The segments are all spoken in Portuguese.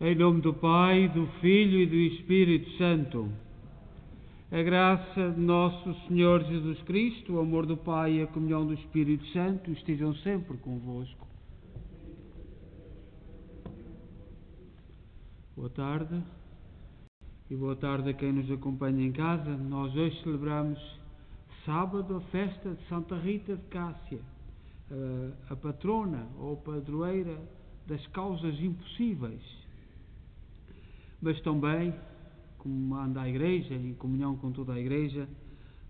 Em nome do Pai, do Filho e do Espírito Santo. A graça de nosso Senhor Jesus Cristo, o amor do Pai e a comunhão do Espírito Santo estejam sempre convosco. Boa tarde e boa tarde a quem nos acompanha em casa. Nós hoje celebramos sábado a festa de Santa Rita de Cássia, a patrona ou padroeira das causas impossíveis. Mas também, como anda a Igreja, em comunhão com toda a Igreja,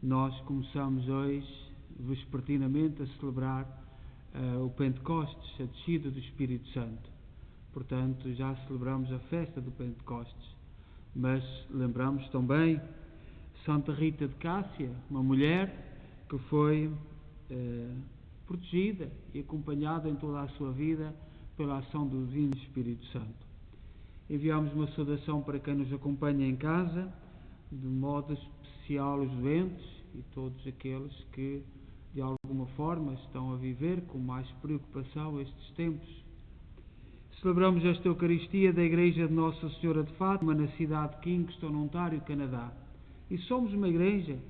nós começamos hoje, vespertinamente, a celebrar o Pentecostes, a descida do Espírito Santo. Portanto, já celebramos a festa do Pentecostes. Mas lembramos também Santa Rita de Cássia, uma mulher que foi protegida e acompanhada em toda a sua vida pela ação do Divino Espírito Santo. Enviamos uma saudação para quem nos acompanha em casa, de modo especial os doentes e todos aqueles que, de alguma forma, estão a viver com mais preocupação estes tempos. Celebramos esta Eucaristia da Igreja de Nossa Senhora de Fátima, na cidade de Kingston, Ontário, Canadá. E somos uma igreja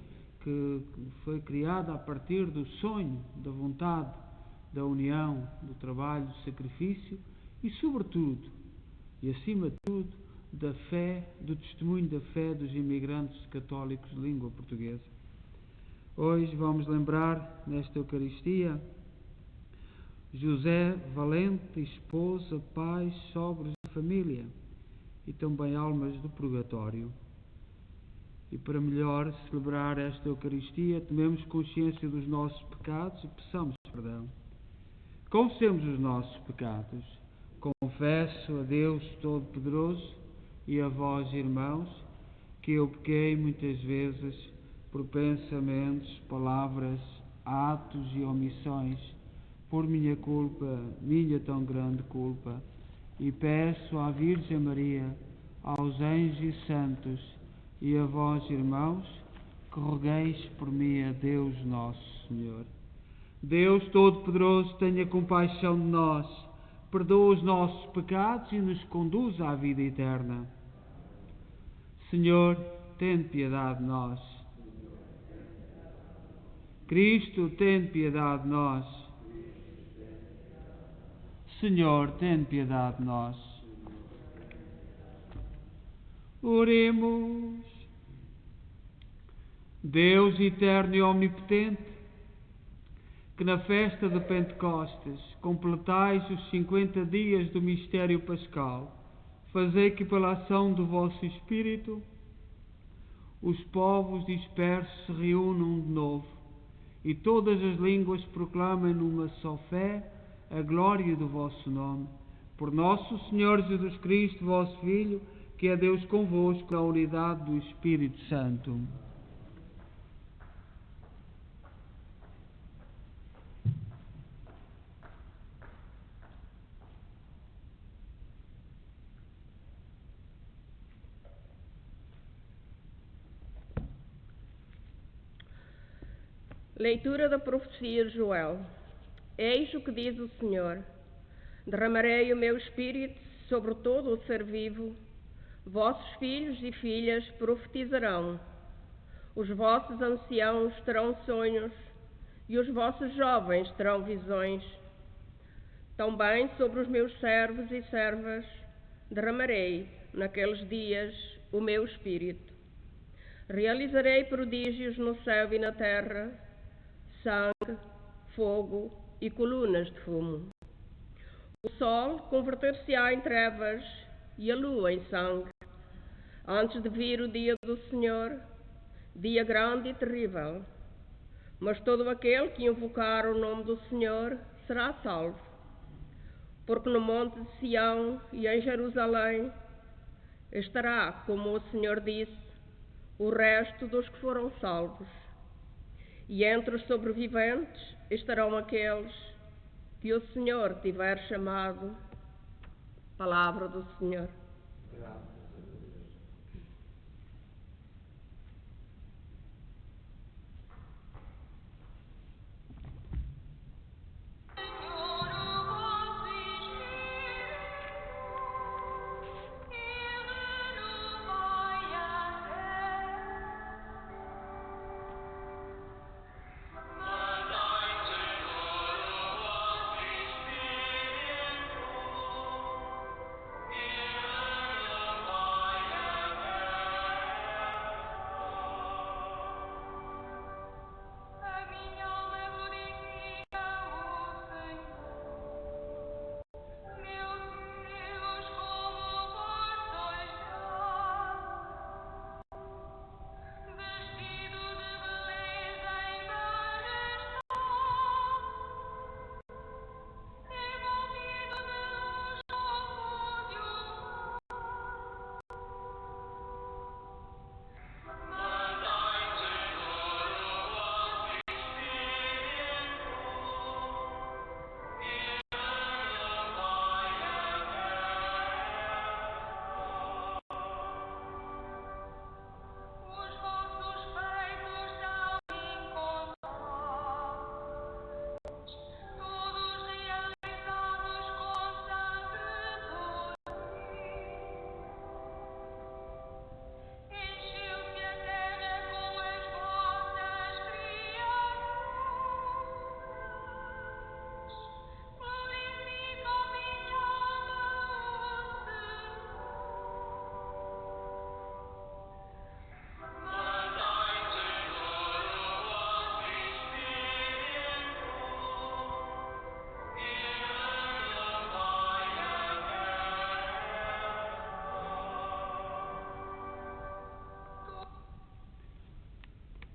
que foi criada a partir do sonho, da vontade, da união, do trabalho, do sacrifício e, sobretudo, e acima de tudo, da fé, do testemunho da fé dos imigrantes católicos de língua portuguesa. Hoje vamos lembrar, nesta Eucaristia, José Valente, esposa, pais, sogros e família, e também almas do purgatório. E para melhor celebrar esta Eucaristia, tomemos consciência dos nossos pecados e peçamos perdão. Confessemos os nossos pecados. Confesso a Deus Todo-Poderoso e a vós, irmãos, que eu pequei muitas vezes por pensamentos, palavras, atos e omissões, por minha culpa, minha tão grande culpa, e peço à Virgem Maria, aos anjos e santos e a vós, irmãos, que rogueis por mim a Deus Nosso Senhor. Deus Todo-Poderoso, tenha compaixão de nós, perdoa os nossos pecados e nos conduz à vida eterna. Senhor, tende piedade de nós. Cristo, tende piedade de nós. Senhor, tende piedade de nós. Oremos. Deus eterno e omnipotente, que na festa de Pentecostes completais os 50 dias do mistério pascal, fazei que pela ação do vosso Espírito os povos dispersos se reúnam de novo e todas as línguas proclamem numa só fé a glória do vosso nome. Por nosso Senhor Jesus Cristo, vosso Filho, que é Deus convosco na unidade do Espírito Santo. Leitura da profecia de Joel. Eis o que diz o Senhor: derramarei o meu espírito sobre todo o ser vivo, vossos filhos e filhas profetizarão, os vossos anciãos terão sonhos e os vossos jovens terão visões. Também sobre os meus servos e servas derramarei, naqueles dias, o meu espírito. Realizarei prodígios no céu e na terra, sangue, fogo e colunas de fumo. O sol converter-se-á em trevas e a lua em sangue, antes de vir o dia do Senhor, dia grande e terrível. Mas todo aquele que invocar o nome do Senhor será salvo. Porque no monte de Sião e em Jerusalém estará, como o Senhor disse, o resto dos que foram salvos. E entre os sobreviventes estarão aqueles que o Senhor tiver chamado. Palavra do Senhor.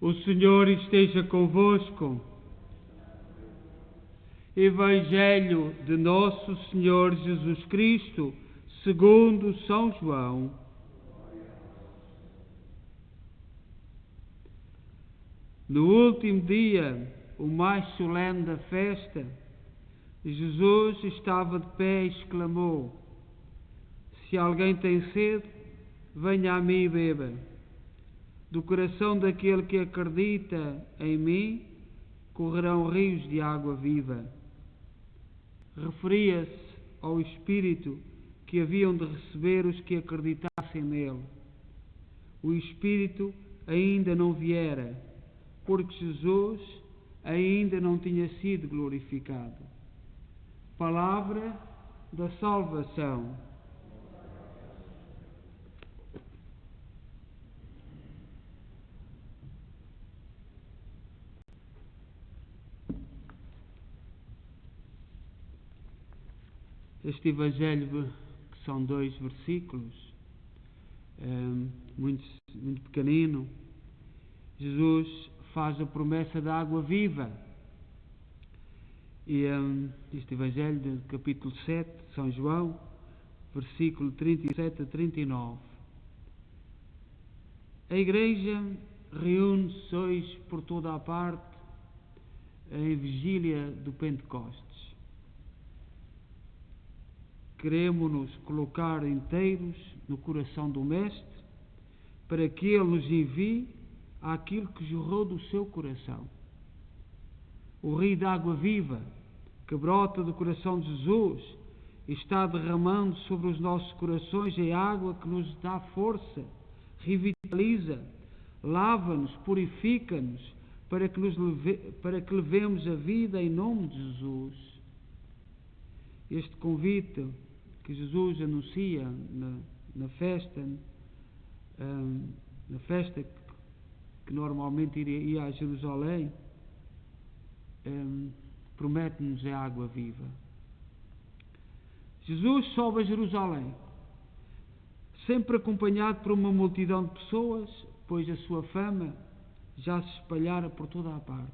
O Senhor esteja convosco. Evangelho de Nosso Senhor Jesus Cristo, segundo São João. No último dia, o mais solene da festa, Jesus estava de pé e exclamou: Se alguém tem sede, venha a mim e beba. Do coração daquele que acredita em mim, correrão rios de água viva. Referia-se ao Espírito que haviam de receber os que acreditassem nele. O Espírito ainda não viera, porque Jesus ainda não tinha sido glorificado. Palavra da salvação. Este Evangelho, que são 2 versículos, muito pequenino, Jesus faz a promessa da água viva. E este Evangelho do capítulo 7 de São João, versículo 37 a 39. A Igreja reúne-se hoje por toda a parte em vigília do Pentecostes. Queremos-nos colocar inteiros no coração do Mestre para que Ele nos envie aquilo que jorrou do seu coração. O rio de água viva que brota do coração de Jesus está derramando sobre os nossos corações a água que nos dá força, revitaliza, lava-nos, purifica-nos para que levemos a vida em nome de Jesus. Este convite que Jesus anuncia na festa que normalmente ia a Jerusalém, promete-nos a água viva. Jesus sobe a Jerusalém, sempre acompanhado por uma multidão de pessoas, pois a sua fama já se espalhara por toda a parte.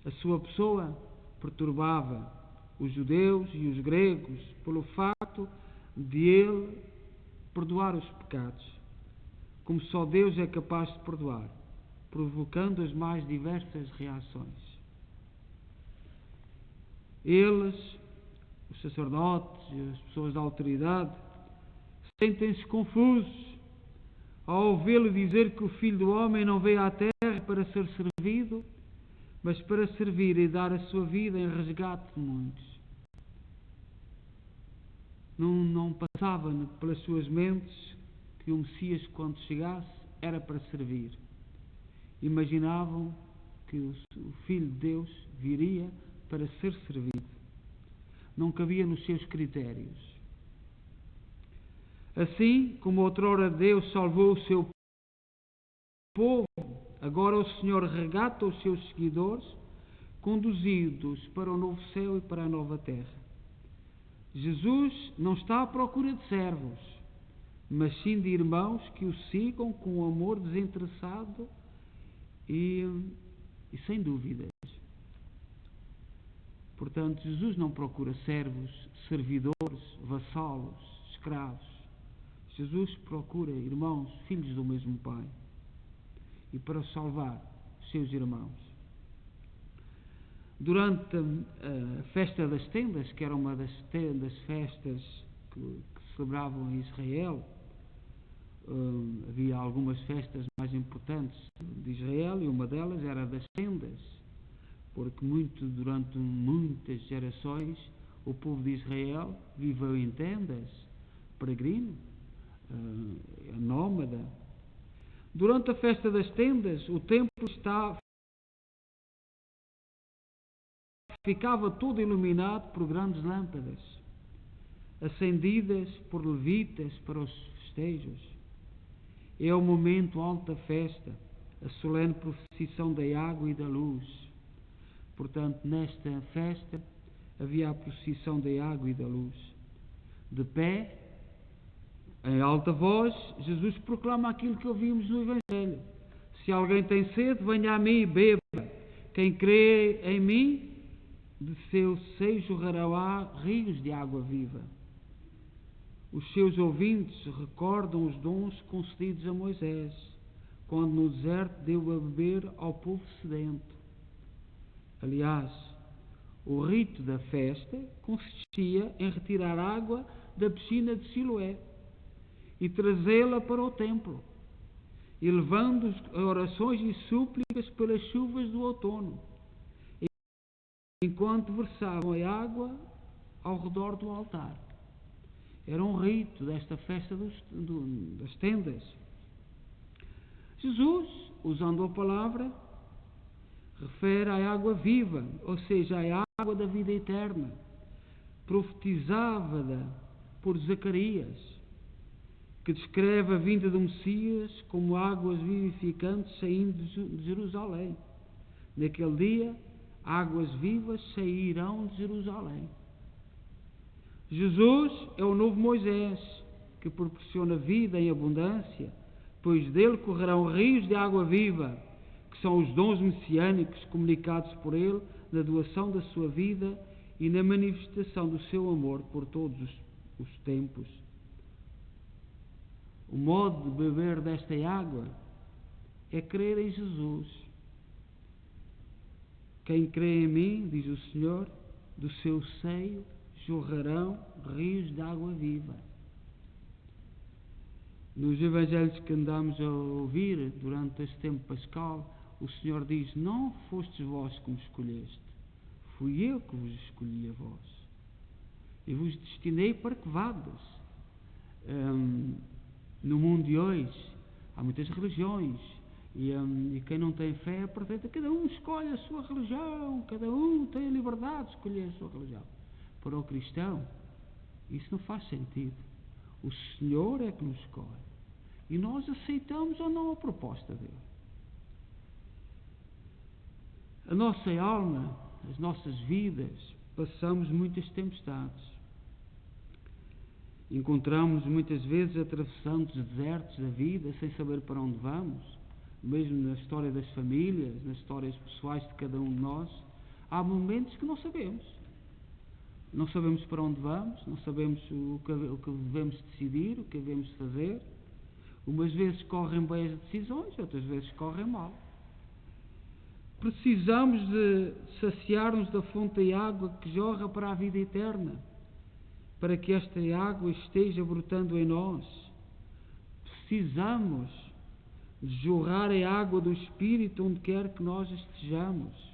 A sua pessoa perturbava os judeus e os gregos pelo facto de ele perdoar os pecados, como só Deus é capaz de perdoar, provocando as mais diversas reações. Eles, os sacerdotes e as pessoas da autoridade, sentem-se confusos ao ouvi-lo dizer que o Filho do Homem não veio à terra para ser servido, mas para servir e dar a sua vida em resgate de muitos. Não passava pelas suas mentes que o Messias, quando chegasse, era para servir. Imaginavam que o Filho de Deus viria para ser servido. Não cabia nos seus critérios. Assim como outrora Deus salvou o seu povo, agora o Senhor regata os seus seguidores, conduzidos para o novo céu e para a nova terra. Jesus não está à procura de servos, mas sim de irmãos que o sigam com um amor desinteressado e sem dúvidas. Portanto, Jesus não procura servos, servidores, vassalos, escravos. Jesus procura irmãos, filhos do mesmo Pai, e para salvar os seus irmãos. Durante a festa das tendas, que era uma das festas que se celebravam em Israel, havia algumas festas mais importantes de Israel e uma delas era das tendas, porque durante muitas gerações o povo de Israel viveu em tendas, peregrino, nómada. Durante a festa das tendas, o templo ficava todo iluminado por grandes lâmpadas, acendidas por levitas para os festejos. É o momento alto da festa, a solene procissão da água e da luz. Portanto, nesta festa havia a procissão da água e da luz. De pé, em alta voz, Jesus proclama aquilo que ouvimos no Evangelho: se alguém tem sede, venha a mim e beba. Quem crê em mim, de seu seio jorrarão rios de água viva. Os seus ouvintes recordam os dons concedidos a Moisés, quando no deserto deu a beber ao povo sedento. Aliás, o rito da festa consistia em retirar água da piscina de Siloé e trazê-la para o templo, elevando orações e súplicas pelas chuvas do outono, enquanto versavam a água ao redor do altar. Era um rito desta festa das tendas. Jesus, usando a palavra, refere à água viva, ou seja, à água da vida eterna, profetizada por Zacarias, que descreve a vinda do Messias como águas vivificantes saindo de Jerusalém. Naquele dia, águas vivas sairão de Jerusalém. Jesus é o novo Moisés, que proporciona vida em abundância, pois dele correrão rios de água viva, que são os dons messiânicos comunicados por ele na doação da sua vida e na manifestação do seu amor por todos os tempos. O modo de beber desta água é crer em Jesus. Quem crê em mim, diz o Senhor, do seu seio jorrarão rios de água viva. Nos evangelhos que andamos a ouvir durante este tempo pascal, o Senhor diz: não fostes vós que me escolheste, fui eu que vos escolhi a vós. E vos destinei para que vades. No mundo de hoje há muitas religiões e quem não tem fé apresenta, cada um escolhe a sua religião, cada um tem a liberdade de escolher a sua religião. Para o cristão, isso não faz sentido. O Senhor é que nos escolhe e nós aceitamos ou não a proposta dele. A nossa alma, as nossas vidas, passamos muitas tempestades. Encontramos muitas vezes atravessando os desertos da vida sem saber para onde vamos. Mesmo na história das famílias, nas histórias pessoais de cada um de nós, há momentos que não sabemos. Não sabemos para onde vamos, não sabemos o que devemos decidir, o que devemos fazer. Umas vezes correm bem as decisões, outras vezes correm mal. Precisamos de saciar-nos da fonte de água que jorra para a vida eterna, para que esta água esteja brotando em nós. Precisamos de jorrar a água do Espírito onde quer que nós estejamos.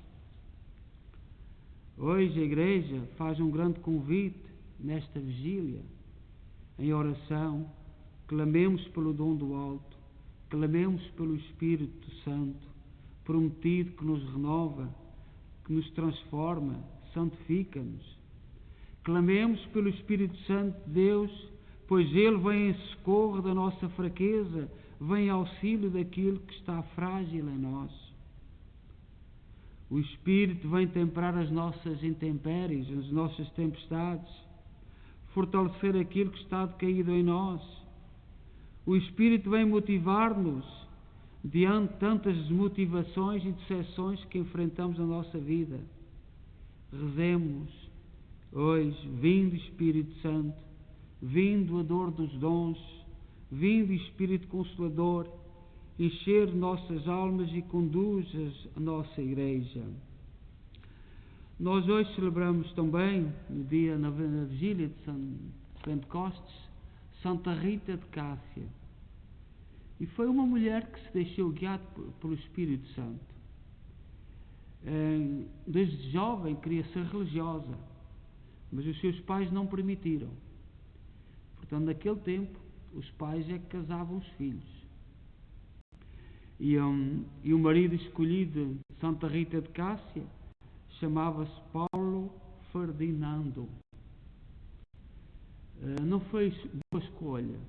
Hoje a Igreja faz um grande convite nesta vigília. Em oração, clamemos pelo dom do alto, clamemos pelo Espírito Santo, prometido, que nos renova, que nos transforma, santifica-nos. Clamemos pelo Espírito Santo de Deus, pois Ele vem em socorro da nossa fraqueza, vem em auxílio daquilo que está frágil em nós. O Espírito vem temperar as nossas intempéries, as nossas tempestades, fortalecer aquilo que está decaído em nós. O Espírito vem motivar-nos diante de tantas desmotivações e decepções que enfrentamos na nossa vida. Rezemos hoje: vindo Espírito Santo, vindo a dor dos dons, vindo Espírito Consolador, encher nossas almas e conduz a nossa Igreja. Nós hoje celebramos também, no dia, na vigília de Pentecostes, Santa Rita de Cássia. E foi uma mulher que se deixou guiar pelo Espírito Santo. desde jovem, queria ser religiosa, mas os seus pais não permitiram. Portanto, naquele tempo, os pais é que casavam os filhos. E o marido escolhido de Santa Rita de Cássia chamava-se Paulo Ferdinando. Não foi boa escolha.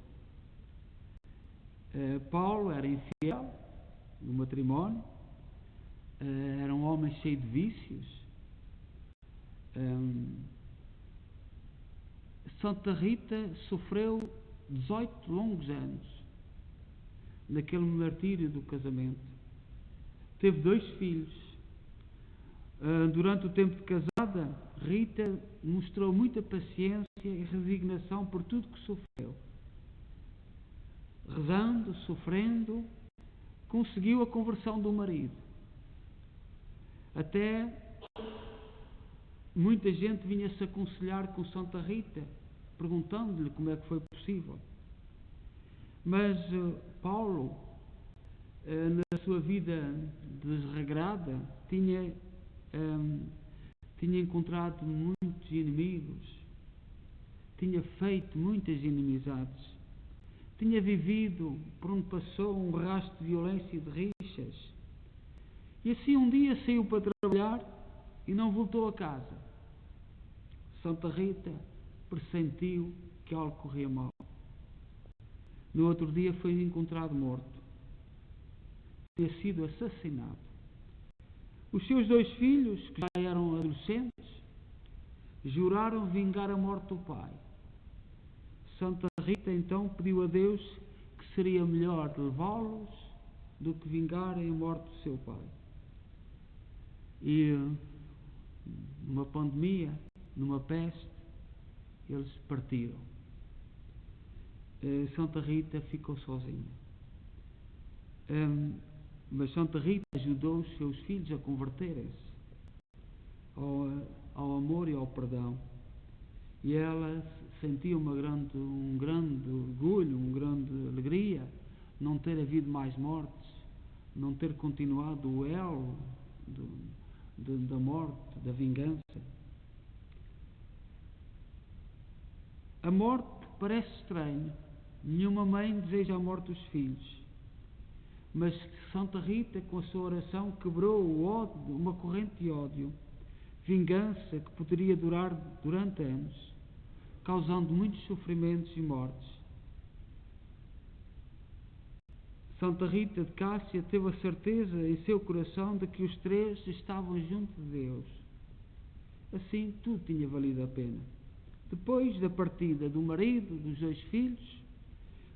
Paulo era infiel no matrimónio, era um homem cheio de vícios. Santa Rita sofreu 18 longos anos naquele martírio do casamento. Teve 2 filhos. Durante o tempo de casada, Rita mostrou muita paciência e resignação por tudo que sofreu. Rezando, sofrendo, conseguiu a conversão do marido. Até muita gente vinha-se aconselhar com Santa Rita, perguntando-lhe como é que foi possível. Mas Paulo, na sua vida desregrada, tinha encontrado muitos inimigos, tinha feito muitas inimizades, tinha vivido por onde passou um rastro de violência e de rixas. E assim um dia saiu para trabalhar e não voltou a casa. Santa Rita pressentiu que algo corria mal. No outro dia foi encontrado morto. Tinha sido assassinado. Os seus 2 filhos, que já eram adolescentes, juraram vingar a morte do pai. Santa Rita então pediu a Deus que seria melhor levá-los do que vingarem a morte do seu pai. E numa pandemia, numa peste, eles partiram. Santa Rita ficou sozinha. Mas Santa Rita ajudou os seus filhos a converterem-se ao amor e ao perdão. E ela sentia um grande orgulho, uma grande alegria não ter havido mais mortes, não ter continuado o elo da morte, da vingança. A morte parece estranho. Nenhuma mãe deseja a morte dos filhos. Mas Santa Rita, com a sua oração, quebrou o ódio, uma corrente de ódio, vingança que poderia durar durante anos, causando muitos sofrimentos e mortes. Santa Rita de Cássia teve a certeza em seu coração de que os 3 estavam junto de Deus. Assim, tudo tinha valido a pena. Depois da partida do marido, dos 2 filhos,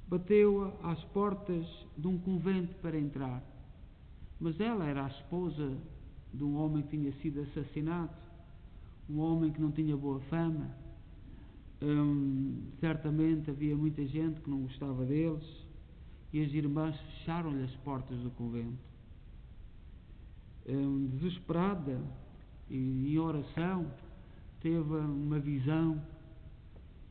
bateu às portas de um convento para entrar. Mas ela era a esposa de um homem que tinha sido assassinado, um homem que não tinha boa fama. Certamente havia muita gente que não gostava deles, e as irmãs fecharam-lhe as portas do convento. Desesperada e em oração, teve uma visão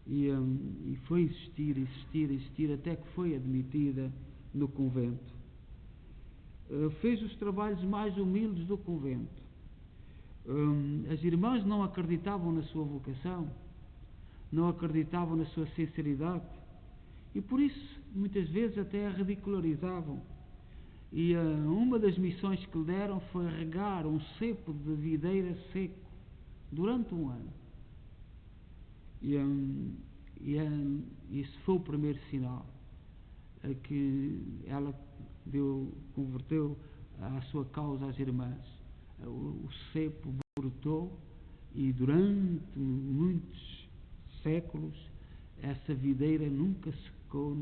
e foi insistir até que foi admitida no convento. Fez os trabalhos mais humildes do convento. As irmãs não acreditavam na sua vocação, não acreditavam na sua sinceridade, e por isso muitas vezes até a ridicularizavam. E uma das missões que lhe deram foi regar um cepo de videira seco durante um ano. E esse foi o primeiro sinal que ela converteu a sua causa às irmãs. O cepo brotou e durante muitos séculos essa videira nunca secou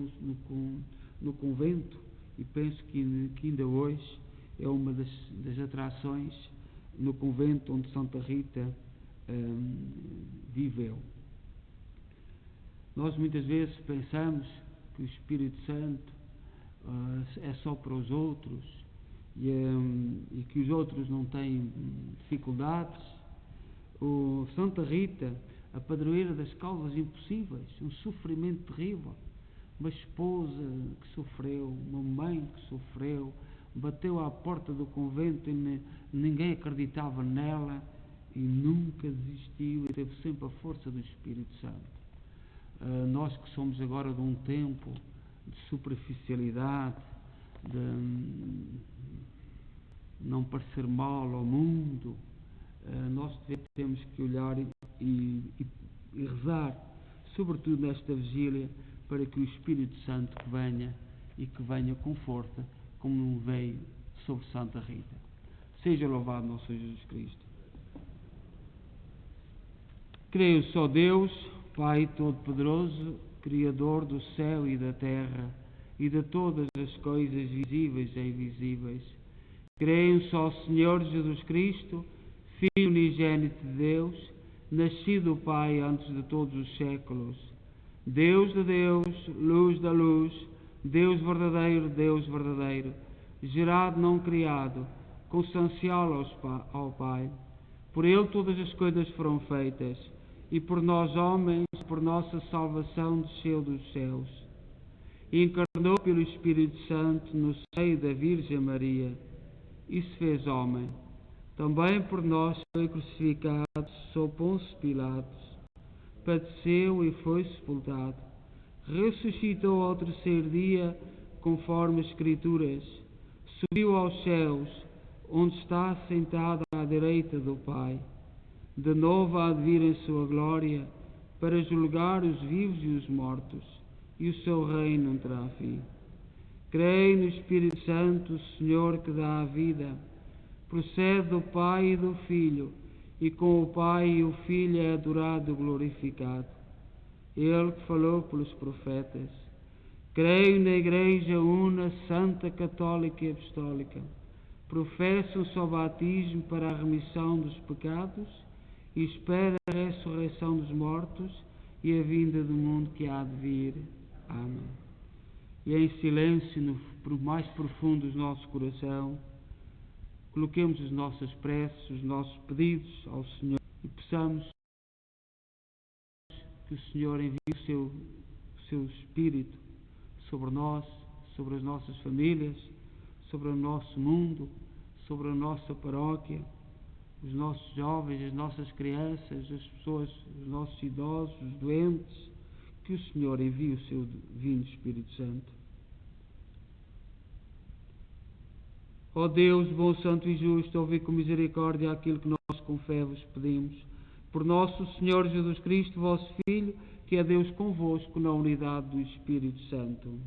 no convento, e penso que ainda hoje é uma das atrações no convento onde Santa Rita viveu. Nós muitas vezes pensamos que o Espírito Santo é só para os outros e que os outros não têm dificuldades. Santa Rita, a padroeira das causas impossíveis, um sofrimento terrível, uma esposa que sofreu, uma mãe que sofreu, bateu à porta do convento e ninguém acreditava nela e nunca desistiu e teve sempre a força do Espírito Santo. Nós que somos agora de um tempo de superficialidade, de não parecer mal ao mundo, nós temos que olhar e rezar, sobretudo nesta vigília, para que o Espírito Santo venha e que venha com força, como veio sobre Santa Rita. Seja louvado nosso Senhor Jesus Cristo. Creio só Deus, Pai Todo-Poderoso, Criador do céu e da terra e de todas as coisas visíveis e invisíveis. Creio só Senhor Jesus Cristo, Filho unigênito de Deus, nascido do Pai antes de todos os séculos. Deus de Deus, luz da luz, Deus verdadeiro, gerado não criado, consubstancial ao Pai. Por Ele todas as coisas foram feitas, e por nós homens, por nossa salvação, desceu dos céus. E encarnou pelo Espírito Santo no seio da Virgem Maria, e se fez homem. Também por nós foi crucificado sob Pôncio Pilatos, padeceu e foi sepultado. Ressuscitou ao terceiro dia, conforme as Escrituras, subiu aos céus, onde está sentado à direita do Pai. De novo há de vir em sua glória, para julgar os vivos e os mortos, e o seu reino não terá fim. Creio no Espírito Santo, Senhor, que dá a vida, procede do Pai e do Filho, e com o Pai e o Filho é adorado e glorificado. Ele que falou pelos profetas. Creio na Igreja una, santa, católica e apostólica. Professo o só batismo para a remissão dos pecados e espero a ressurreição dos mortos e a vinda do mundo que há de vir. Amém. E em silêncio, no mais profundo do nosso coração, coloquemos as nossas preces, os nossos pedidos ao Senhor e peçamos que o Senhor envie o seu Espírito sobre nós, sobre as nossas famílias, sobre o nosso mundo, sobre a nossa paróquia, os nossos jovens, as nossas crianças, as pessoas, os nossos idosos, os doentes, que o Senhor envie o seu divino Espírito Santo. Ó Deus, bom, santo e justo, ouvi com misericórdia aquilo que nós com fé vos pedimos. Por nosso Senhor Jesus Cristo, vosso Filho, que é Deus convosco na unidade do Espírito Santo.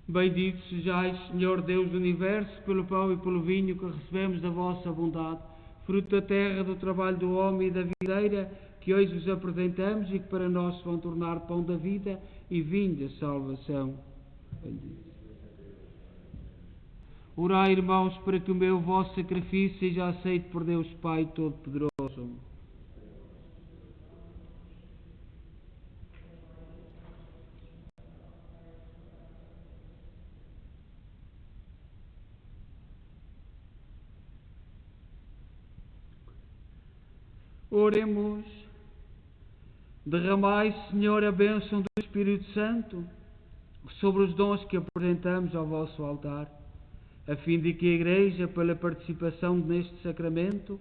Bendito sejais, Senhor Deus do Universo, pelo pão e pelo vinho que recebemos da vossa bondade, fruto da terra, do trabalho do homem e da videira, que hoje vos apresentamos e que para nós se vão tornar pão da vida e vinho da salvação. Bendito. Orai, irmãos, para que o vosso sacrifício seja aceito por Deus Pai Todo-Poderoso. Oremos. Derramai, Senhor, a bênção do Espírito Santo sobre os dons que apresentamos ao vosso altar, a fim de que a Igreja, pela participação neste sacramento,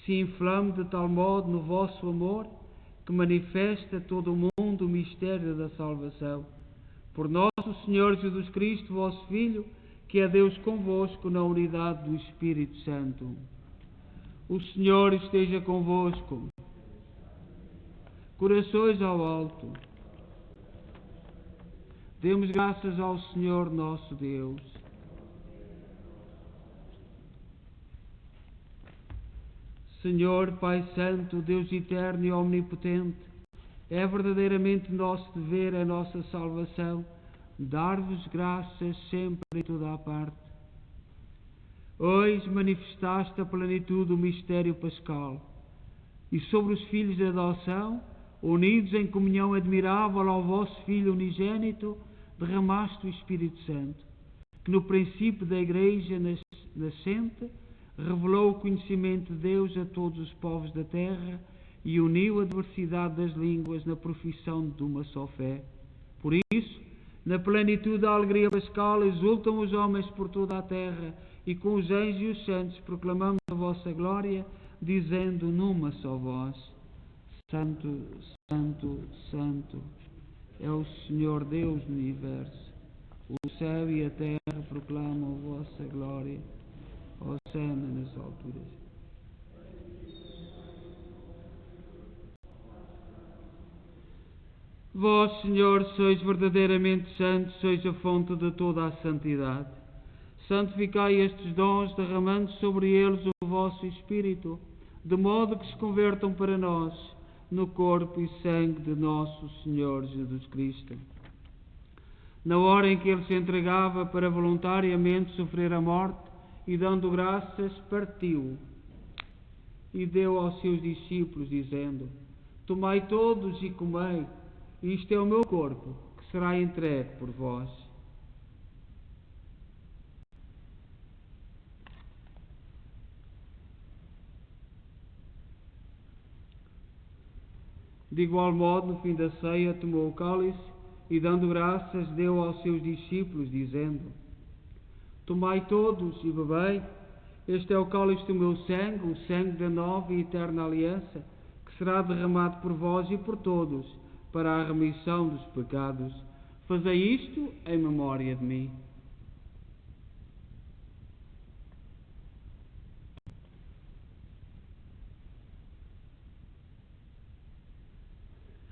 se inflame de tal modo no vosso amor, que manifesta a todo o mundo o mistério da salvação. Por nosso Senhor Jesus Cristo, vosso Filho, que é Deus convosco na unidade do Espírito Santo. O Senhor esteja convosco. Corações ao alto. Demos graças ao Senhor nosso Deus. Senhor, Pai Santo, Deus eterno e omnipotente, É verdadeiramente nosso dever, a nossa salvação, dar-vos graças sempre em toda a parte. Hoje manifestaste a plenitude do mistério pascal, e sobre os filhos de adoção, unidos em comunhão admirável ao vosso Filho unigênito, derramaste o Espírito Santo, que no princípio da Igreja nascente revelou o conhecimento de Deus a todos os povos da terra e uniu a diversidade das línguas na profissão de uma só fé. Por isso, na plenitude da alegria pascal, exultam os homens por toda a terra, e com os anjos e os santos proclamamos a vossa glória, dizendo numa só voz: Santo, Santo, Santo é o Senhor Deus do universo. O céu e a terra proclamam a vossa glória. Hosana nas alturas. Vós, Senhor, sois verdadeiramente santos, sois a fonte de toda a santidade. Santificai estes dons, derramando sobre eles o vosso Espírito, de modo que se convertam para nós no corpo e sangue de nosso Senhor Jesus Cristo. Na hora em que ele se entregava para voluntariamente sofrer a morte, e dando graças, partiu e deu aos seus discípulos, dizendo: Tomai todos e comei, isto é o meu corpo, que será entregue por vós. De igual modo, no fim da ceia, tomou o cálice e, dando graças, deu aos seus discípulos, dizendo: Tomai todos e bebei, este é o cálice do meu sangue, o sangue da nova e eterna aliança, que será derramado por vós e por todos, para a remissão dos pecados. Fazei isto em memória de mim.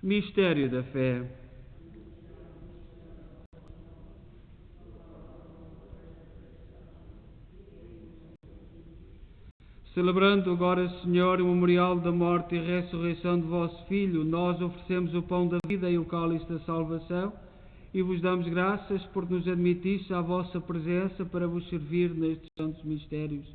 Mistério da fé. Celebrando agora, Senhor, o memorial da morte e ressurreição de vosso Filho, nós oferecemos o pão da vida e o cálice da salvação e vos damos graças por nos admitistes à vossa presença para vos servir nestes santos mistérios.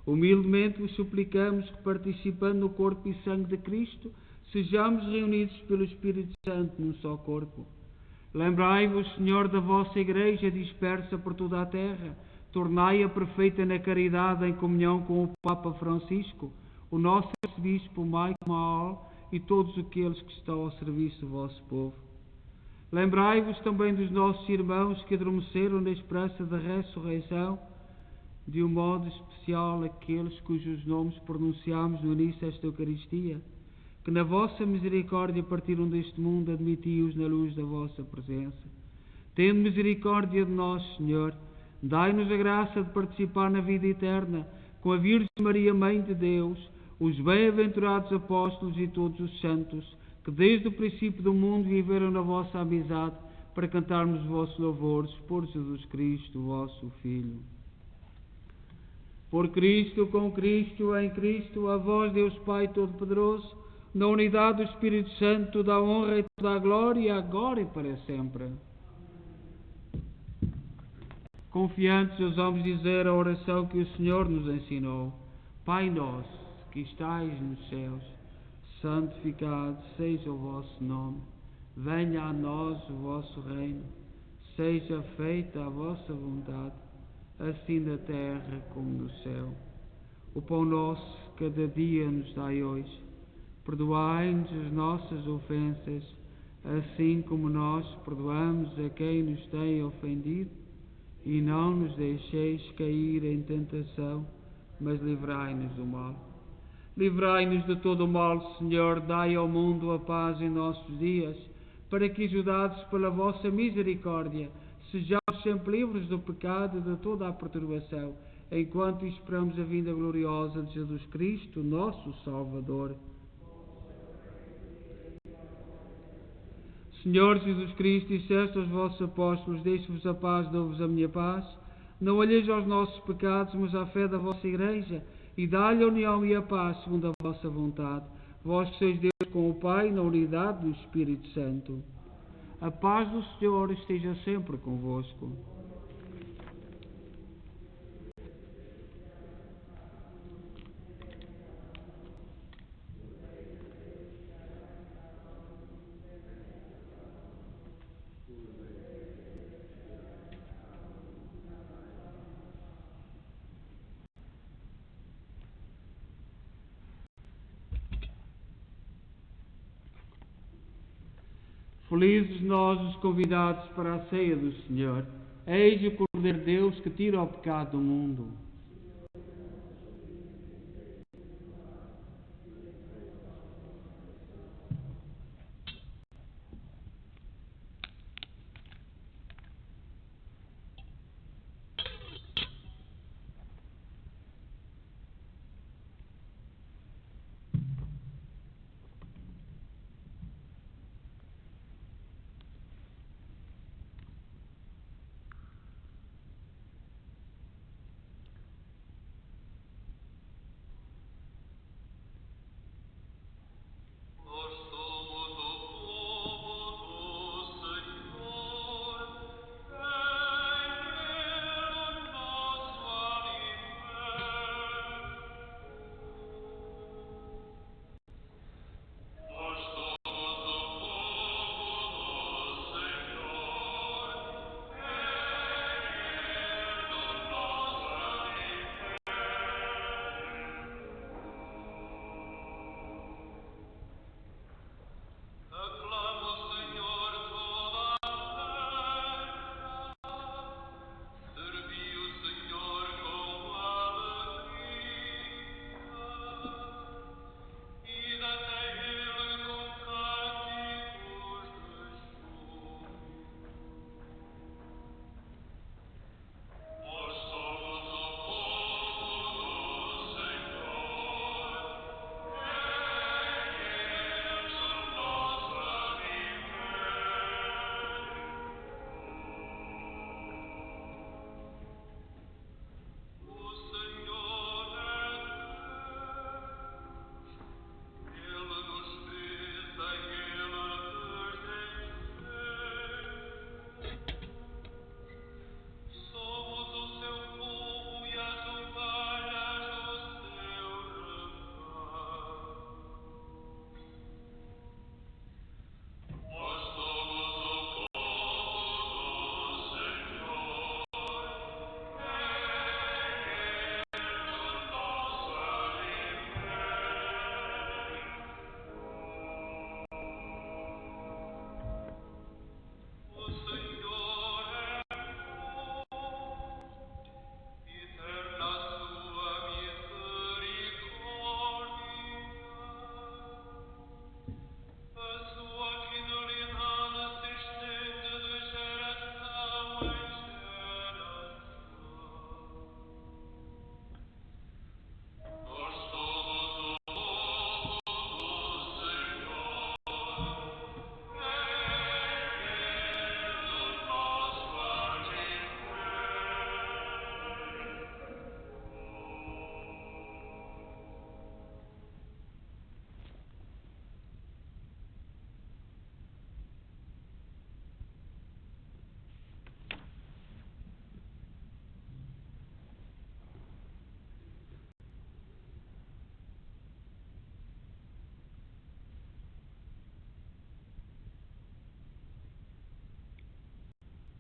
Humildemente vos suplicamos que, participando no corpo e sangue de Cristo, sejamos reunidos pelo Espírito Santo num só corpo. Lembrai-vos, Senhor, da vossa Igreja dispersa por toda a terra. Tornai-a perfeita na caridade em comunhão com o Papa Francisco, o nosso arcebispo Mike Maal e todos aqueles que estão ao serviço do vosso povo. Lembrai-vos também dos nossos irmãos que adormeceram na esperança da ressurreição, de um modo especial aqueles cujos nomes pronunciamos no início desta Eucaristia, que na vossa misericórdia partiram deste mundo, admiti-os na luz da vossa presença. Tende misericórdia de nós, Senhor. Dai-nos a graça de participar na vida eterna com a Virgem Maria, Mãe de Deus, os bem-aventurados apóstolos e todos os santos, que desde o princípio do mundo viveram na vossa amizade, para cantarmos os vossos louvores por Jesus Cristo, vosso Filho. Por Cristo, com Cristo, em Cristo, a vós, Deus Pai Todo-Poderoso, na unidade do Espírito Santo, toda a honra e toda a glória, agora e para sempre. Confiantes, ousamos dizer a oração que o Senhor nos ensinou. Pai nosso, que estais nos céus, santificado seja o vosso nome. Venha a nós o vosso reino. Seja feita a vossa vontade, assim na terra como no céu. O pão nosso, cada dia nos dai hoje. Perdoai-nos as nossas ofensas, assim como nós perdoamos a quem nos tem ofendido. E não nos deixeis cair em tentação, mas livrai-nos do mal. Livrai-nos de todo o mal, Senhor, dai ao mundo a paz em nossos dias, para que, ajudados pela vossa misericórdia, sejamos sempre livres do pecado e de toda a perturbação, enquanto esperamos a vinda gloriosa de Jesus Cristo, nosso Salvador. Senhor Jesus Cristo, disseste aos vossos apóstolos: deixo-vos a paz, dou-vos a minha paz. Não olheis aos nossos pecados, mas à fé da vossa Igreja, e dá-lhe a união e a paz segundo a vossa vontade. Vós sois Deus com o Pai, na unidade do Espírito Santo. A paz do Senhor esteja sempre convosco. Felizes nós os convidados para a ceia do Senhor. Eis o Cordeiro de Deus que tira o pecado do mundo.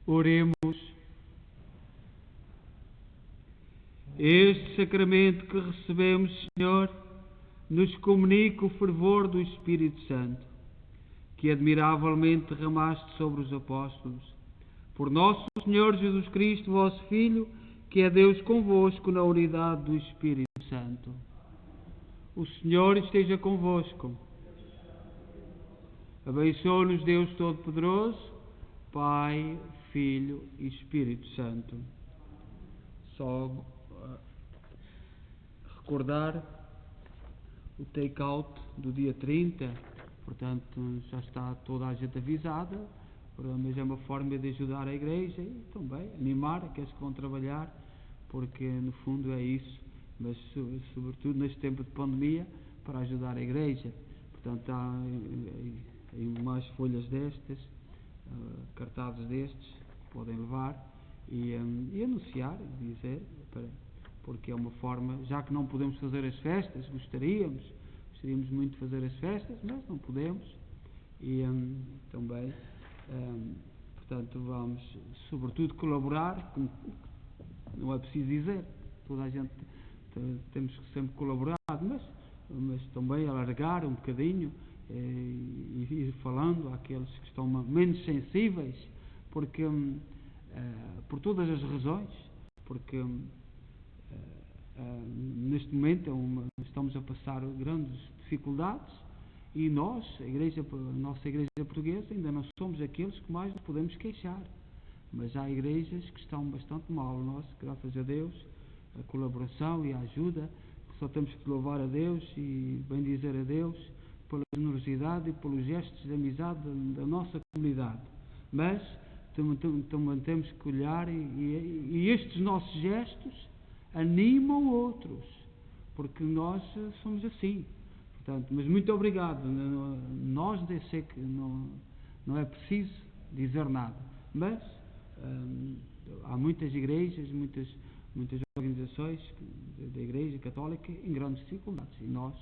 Oremos. Este sacramento que recebemos, Senhor, nos comunica o fervor do Espírito Santo, que admiravelmente derramaste sobre os apóstolos. Por nosso Senhor Jesus Cristo, vosso Filho, que é Deus convosco na unidade do Espírito Santo. O Senhor esteja convosco. Abençoe-nos Deus Todo-Poderoso, Pai, Filho e Espírito Santo. Só recordar o take-out do dia 30, portanto já está toda a gente avisada, mas é uma forma de ajudar a Igreja e também animar aqueles que vão trabalhar, porque no fundo é isso, mas sobretudo neste tempo de pandemia, para ajudar a Igreja. Portanto, há em mais folhas destas, cartazes destes, podem levar e anunciar, dizer, porque é uma forma, já que não podemos fazer as festas, gostaríamos muito de fazer as festas, mas não podemos, e também, portanto, vamos sobretudo colaborar, não é preciso dizer, toda a gente temos que sempre colaborar, mas também alargar um bocadinho e ir falando àqueles que estão menos sensíveis, porque por todas as razões, porque neste momento estamos a passar grandes dificuldades e nós, a nossa igreja portuguesa, ainda não somos aqueles que mais nos podemos queixar, mas há igrejas que estão bastante mal. Nós, graças a Deus, a colaboração e a ajuda, que só temos que louvar a Deus e bendizer a Deus pela generosidade e pelos gestos de amizade da nossa comunidade, mas também temos que olhar e estes nossos gestos animam outros, porque nós somos assim. Portanto, mas muito obrigado. Nós sei que não é preciso dizer nada, mas há muitas igrejas, muitas organizações da Igreja Católica em grandes dificuldades e nós,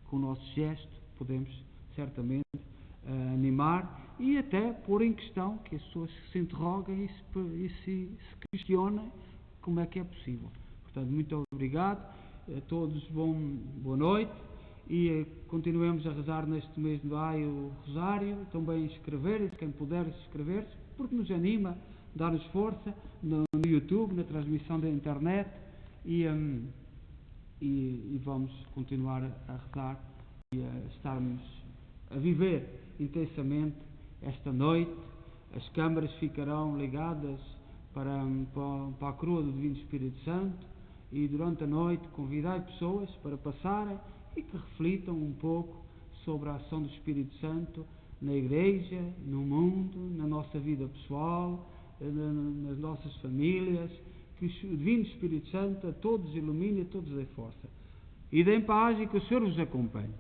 com o nosso gesto, podemos certamente animar e até pôr em questão que as pessoas se interroguem e se questionem como é que é possível. Portanto, muito obrigado a todos, boa noite e continuemos a rezar neste mês de maio o Rosário, também inscrever-se, quem puder inscrever-se, porque nos anima, dá-nos força no YouTube, na transmissão da internet e vamos continuar a rezar e a estarmos a viver intensamente esta noite. As câmaras ficarão ligadas para a coroa do Divino Espírito Santo e durante a noite convidai pessoas para passarem e que reflitam um pouco sobre a ação do Espírito Santo na Igreja, no mundo, na nossa vida pessoal, nas nossas famílias, que o Divino Espírito Santo a todos ilumine e a todos dê força. E dêem paz e que o Senhor vos acompanhe.